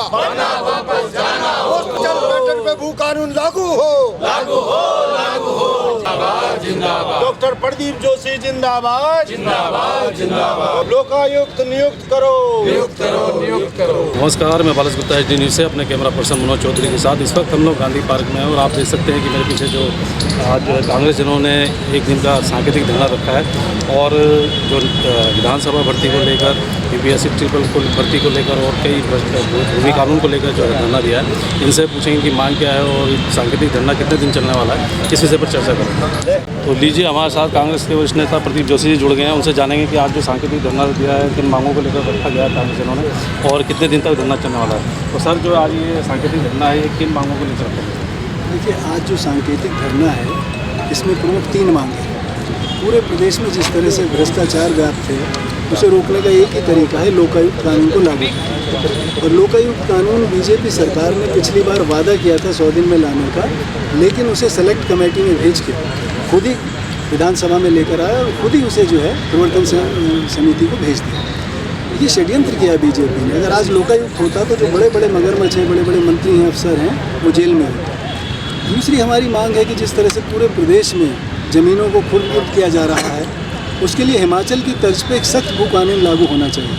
वरना वापस जाना हो। हॉस्पिटल पैटर्न पे भू कानून लागू हो, लागू हो, लागू हो। जिंदाबाद, जिंदाबाद। डॉक्टर प्रदीप जोशी जिंदाबाद, जिंदाबाद, जिंदाबाद। लोकायुक्त नियुक्त करो, नियुक्त करो, नियुक्त करो। नमस्कार, मैं बालाजी गुप्ता HD न्यूज़ से अपने कैमरा पर्सन मनोज चौधरी के साथ इस वक्त हम लोग गांधी पार्क में हैं और आप देख सकते हैं कि मेरे पीछे जो आज कांग्रेस जिन्होंने एक दिन का सांकेतिक धरना रखा है और जो विधानसभा भर्ती को लेकर UPSC ट्रिपल भर्ती को लेकर और कई भूमि कानून को लेकर जो है धरना दिया है, इनसे पूछेंगे कि मांग क्या है और सांकेतिक धरना कितने दिन चलने वाला है, इस विषय पर चर्चा करेंगे। तो लीजिए, हमारे साथ कांग्रेस के वरिष्ठ नेता प्रदीप जोशी जी जुड़ गए हैं, उनसे जानेंगे कि आज जो सांकेतिक धरना दिया है किन मांगों को लेकर रखा गया है कांग्रेस जिन्होंने और कितने दिन तक धरना चलने वाला है। तो सर, जो आज ये सांकेतिक धरना है, ये किन मांगों को लेकर रखा गया है? देखिए, आज जो सांकेतिक धरना है इसमें प्रमुख 3 मांगे हैं। पूरे प्रदेश में जिस तरह से भ्रष्टाचार व्याप्त है उसे रोकने का एक ही तरीका है लोकायुक्त कानून को लागू करना। और लोकायुक्त कानून बीजेपी सरकार ने पिछली बार वादा किया था 100 दिन में लाने का, लेकिन उसे सेलेक्ट कमेटी में भेज के खुद ही विधानसभा में लेकर आया और खुद ही उसे जो है प्रवर्तन समिति को भेज दिया। ये षड्यंत्र किया बीजेपी ने। अगर आज लोकायुक्त होता तो जो बड़े बड़े मगरमच्छ हैं, बड़े बड़े मंत्री हैं, अफसर हैं, वो जेल में होते। दूसरी हमारी मांग है कि जिस तरह से पूरे प्रदेश में ज़मीनों को खुर्द किया जा रहा है, उसके लिए हिमाचल की तर्ज पे एक सख्त भू कानून लागू होना चाहिए।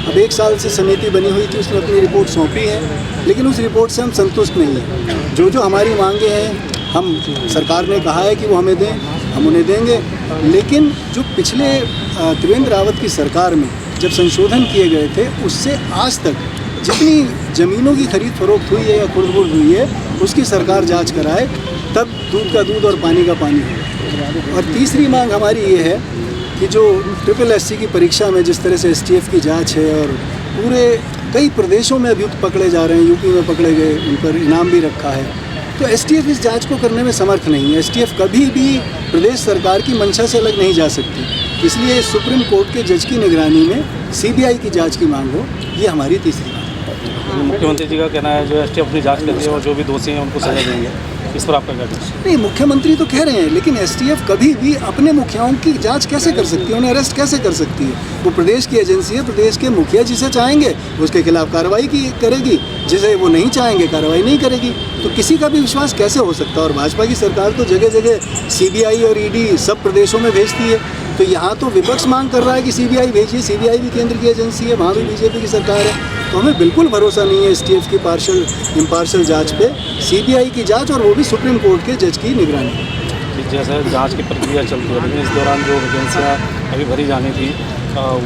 अब 1 साल से समिति बनी हुई थी, उसने अपनी रिपोर्ट सौंपी है, लेकिन उस रिपोर्ट से हम संतुष्ट नहीं हैं। जो हमारी मांगे हैं, हम सरकार ने कहा है कि वो हमें दें, हम उन्हें देंगे। लेकिन जो पिछले त्रिवेंद्र रावत की सरकार में जब संशोधन किए गए थे, उससे आज तक जितनी ज़मीनों की खरीद फरोख्त हुई है या खुर्द हुई है, उसकी सरकार जांच कराए, तब दूध का दूध और पानी का पानी हो। और तीसरी मांग हमारी ये है कि जो SSSC की परीक्षा में जिस तरह से STF की जांच है और पूरे कई प्रदेशों में अभियुक्त पकड़े जा रहे हैं, यूपी में पकड़े गए, उन पर इनाम भी रखा है, तो STF इस जांच को करने में समर्थ नहीं है। STF कभी भी प्रदेश सरकार की मंशा से अलग नहीं जा सकती, इसलिए सुप्रीम कोर्ट के जज की निगरानी में CBI की जांच की मांग हो, ये हमारी तीसरी मांग है। मुख्यमंत्री जी का कहना है जो STF अपनी जाँच कर रही है और जो भी दोषी हैं उनको सजा देंगे, इस पर आपका क्या कहना है? नहीं, मुख्यमंत्री तो कह रहे हैं, लेकिन STF कभी भी अपने मुखियाओं की जांच कैसे कर सकती है, उन्हें अरेस्ट कैसे कर सकती है? वो प्रदेश की एजेंसी है, प्रदेश के मुखिया जिसे चाहेंगे उसके खिलाफ कार्रवाई करेगी, जिसे वो नहीं चाहेंगे कार्रवाई नहीं करेगी। तो किसी का भी विश्वास कैसे हो सकता है? और भाजपा की सरकार तो जगह जगह CBI और ED सब प्रदेशों में भेजती है, तो यहाँ तो विपक्ष मांग कर रहा है कि CBI भेजिए। CBI भी केंद्र की एजेंसी है, वहाँ भी बीजेपी की सरकार है, तो हमें बिल्कुल भरोसा नहीं है STF की इम्पार्शल जांच पे। CBI की जांच, और वो भी सुप्रीम कोर्ट के जज की निगरानी। जैसे जांच की प्रक्रिया चलती है, लेकिन इस दौरान जो वैकेंसियाँ अभी भरी जानी थी,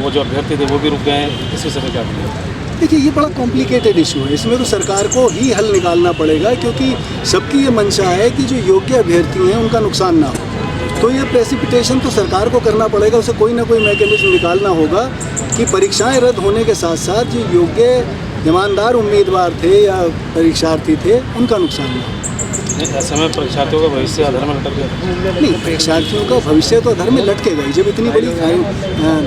वो जो अभ्यर्थी थे वो भी रुक गए हैं, इस विषय में क्या करेंगे? देखिए, ये बड़ा कॉम्प्लिकेटेड इशू है, इसमें तो सरकार को ही हल निकालना पड़ेगा, क्योंकि सबकी ये मंशा है कि जो योग्य अभ्यर्थी हैं उनका नुकसान ना हो। तो ये प्रेसिपिटेशन तो सरकार को करना पड़ेगा, उसे कोई ना कोई मैकेनिज्म निकालना होगा कि परीक्षाएं रद्द होने के साथ साथ जो योग्य ईमानदार उम्मीदवार थे या परीक्षार्थी थे उनका नुकसान ना हो। ऐसे में परीक्षार्थियों का भविष्य अधर में लटक गया? नहीं, परीक्षार्थियों का भविष्य तो अधर में लटकेगा ही। जब इतनी बड़ी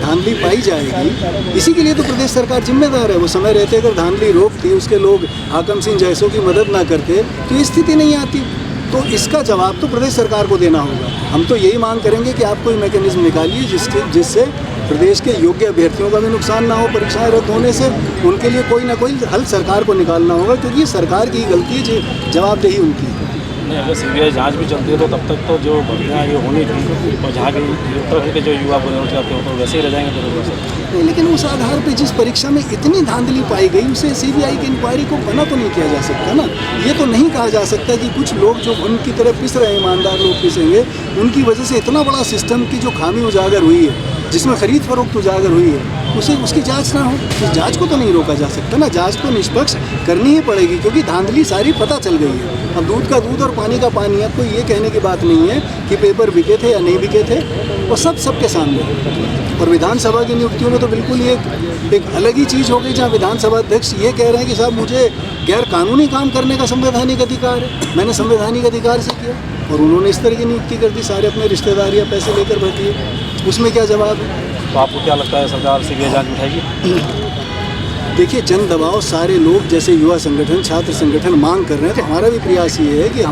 धांधली पाई जाएगी, इसी के लिए तो प्रदेश सरकार जिम्मेदार है। वो समय रहते अगर धांधली रोकती, उसके लोग हाकम सिंह जैसों की मदद ना करते, तो ये स्थिति नहीं आती। तो इसका जवाब तो प्रदेश सरकार को देना होगा। हम तो यही मांग करेंगे कि आप कोई मैकेनिज्म निकालिए जिससे प्रदेश के योग्य अभ्यर्थियों का भी नुकसान ना हो परीक्षाएं रद्द होने से। उनके लिए कोई ना कोई हल सरकार को निकालना होगा, क्योंकि ये सरकार की गलती है, जवाबदेही उनकी है। नहीं, अगर CBI जांच भी चलती है तो तब तक तो जो भर्तियाँ ये होनी थी, और जहाँ के उत्तराखंड के जो युवा बोलना चाहते हो तो वैसे ही रह जाएंगे तो। लेकिन उस आधार पे जिस परीक्षा में इतनी धांधली पाई गई, उसे CBI की इंक्वायरी को बना तो नहीं किया जा सकता ना। ये तो नहीं कहा जा सकता कि कुछ लोग जो उनकी तरफ पिस रहे हैं, ईमानदार लोग पिसेंगे, उनकी वजह से इतना बड़ा सिस्टम की जो खामी उजागर हुई है, जिसमें खरीद फरोख्त उजागर हुई है, उसकी जांच ना हो। इस जांच को तो नहीं रोका जा सकता ना। जांच तो निष्पक्ष करनी ही पड़ेगी, क्योंकि धांधली सारी पता चल गई है। अब दूध का दूध और पानी का पानी है, कोई ये कहने की बात नहीं है कि पेपर बिके थे या नहीं बिके थे, वो सबके सामने है। और विधानसभा की नियुक्तियों में तो बिल्कुल ये एक अलग ही चीज़ हो गई, जहाँ विधानसभा अध्यक्ष ये कह रहे हैं कि साहब मुझे गैर कानूनी काम करने का संवैधानिक अधिकार है, मैंने संवैधानिक अधिकार से किया, और उन्होंने इस तरह की नियुक्ति कर दी, सारे अपने रिश्तेदार या पैसे लेकर बैठिए। उसमें क्या जवाब है? तो आपको क्या लगता है सरकार CBI जांच उठाएगी? देखिए, जन दबाव सारे लोग, जैसे युवा संगठन, छात्र संगठन मांग कर रहे हैं, तो हमारा भी प्रयास ये है कि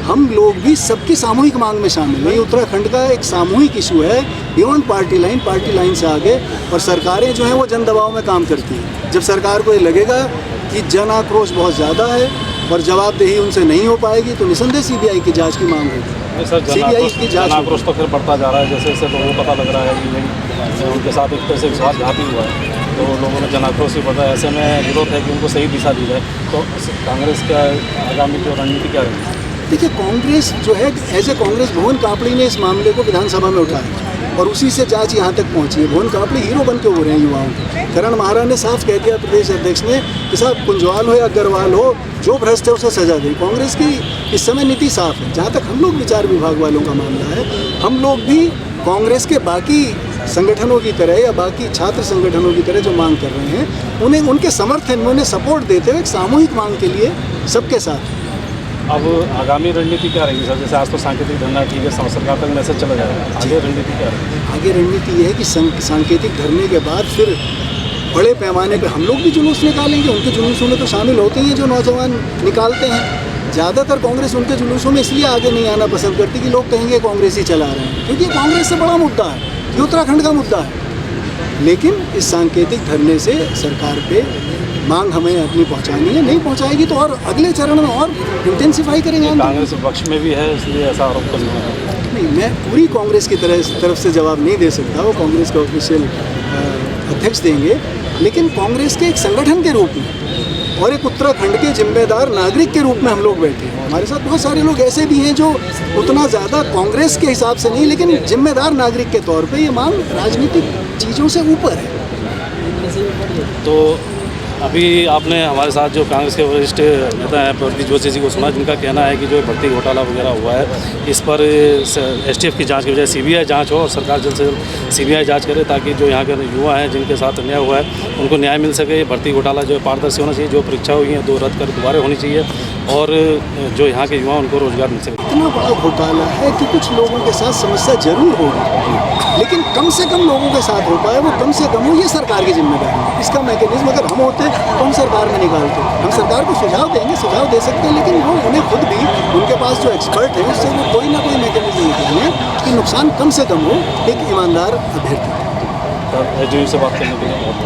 हम लोग भी सबकी सामूहिक मांग में शामिल हैं। उत्तराखंड का एक सामूहिक इशू है, बियॉन्ड पार्टी लाइन से आगे, और सरकारें जो हैं वो जन दबाव में काम करती हैं। जब सरकार को ये लगेगा कि जन आक्रोश बहुत ज़्यादा है और जवाबदेही उनसे नहीं हो पाएगी तो निसंदेह सीबीआई की जांच की मांग होगी। नहीं सर, सीबीआई की जांच आक्रोश तो फिर बढ़ता जा रहा है। जैसे जैसे लोगों को पता लग रहा है कि नहीं उनके साथ एक तरह से विश्वासघात ही हुआ है, तो लोगों में जन आक्रोश भी बढ़ रहा है। ऐसे में जरूरत है कि उनको सही दिशा दी जाए। तो कांग्रेस का आगामी जो रणनीति क्या रहेगी? देखिए, कांग्रेस जो है एज ए कांग्रेस, भुवन कापड़ी ने इस मामले को विधानसभा में उठाया और उसी से जांच यहाँ तक पहुँची है। भुवन कापड़ी हीरो बन के हो रहे हैं युवाओं के। करण महारा ने साफ कह दिया प्रदेश अध्यक्ष ने कि साहब कुंजवाल हो या अग्रवाल हो, जो भ्रष्ट है उसे सजा दें। कांग्रेस की इस समय नीति साफ है। जहाँ तक हम लोग विचार विभाग वालों का मामला है, हम लोग भी कांग्रेस के बाकी संगठनों की तरह या बाकी छात्र संगठनों की तरह जो मांग कर रहे हैं, उन्हें उनके समर्थन में उन्हें सपोर्ट देते हुए एक सामूहिक मांग के लिए सबके साथ। अब आगामी रणनीति क्या रहेगी सर? जैसे आज तो सांकेतिक धरना ठीक है, सरकार तक मैसेज चला जाएगा, आगे रणनीति क्या रहेगी? आगे रणनीति ये है कि सांकेतिक धरने के बाद फिर बड़े पैमाने पर हम लोग भी जुलूस निकालेंगे। उनके जुलूसों में तो शामिल होते ही हैं जो नौजवान निकालते हैं। ज़्यादातर कांग्रेस उनके जुलूसों में इसलिए आगे नहीं आना पसंद करती कि लोग कहेंगे कांग्रेस ही चला रहे हैं, क्योंकि कांग्रेस से बड़ा मुद्दा है, ये उत्तराखंड का मुद्दा है। लेकिन इस सांकेतिक धरने से सरकार पे मांग हमें अपनी पहुंचानी है, नहीं पहुंचाएगी तो और अगले चरण में और इंटेंसिफाई करेंगे। कांग्रेस पक्ष में भी है, इसलिए ऐसा आरोप करना है। नहीं, मैं पूरी कांग्रेस की तरफ से जवाब नहीं दे सकता, वो कांग्रेस के ऑफिशियल अध्यक्ष देंगे। लेकिन कांग्रेस के एक संगठन के रूप में और एक उत्तराखंड के जिम्मेदार नागरिक के रूप में हम लोग बैठे हैं। हमारे साथ बहुत सारे लोग ऐसे भी हैं जो उतना ज़्यादा कांग्रेस के हिसाब से नहीं, लेकिन जिम्मेदार नागरिक के तौर पे ये मांग राजनीतिक चीज़ों से ऊपर है। तो अभी आपने हमारे साथ जो कांग्रेस के वरिष्ठ नेता हैं प्रदीप जोशी जी को सुना, जिनका कहना है कि जो भर्ती घोटाला वगैरह हुआ है, इस पर एसटीएफ की जांच की बजाय सीबीआई जांच हो और सरकार जल्द से जल्द सीबीआई जांच करे, ताकि जो यहाँ के युवा हैं जिनके साथ अन्याय हुआ है उनको न्याय मिल सके। भर्ती घोटाला जो है पारदर्शी होना चाहिए, जो परीक्षा हुई है 2 रद्द कर दोबारा होनी चाहिए और जो यहाँ के युवा उनको रोजगार मिल सके। इतना बड़ा घोटाला है कि कुछ लोगों के साथ समस्या जरूर होगी, लेकिन कम से कम लोगों के साथ हो पाए वो कम से कम हो, ये सरकार की जिम्मेदारी है। इसका मैकेनिज्म अगर हम होते तो हम सरकार में निकालते। हम सरकार को सुझाव देंगे, सुझाव दे सकते हैं, लेकिन वो उन्हें खुद भी उनके पास जो एक्सपर्ट है उससे वो कोई ना कोई मैकेनिज्म निकालेंगे कि नुकसान कम से कम हो एक ईमानदार अभ्यर्थी। सर, एसडीओ से बात करने के लिए बहुत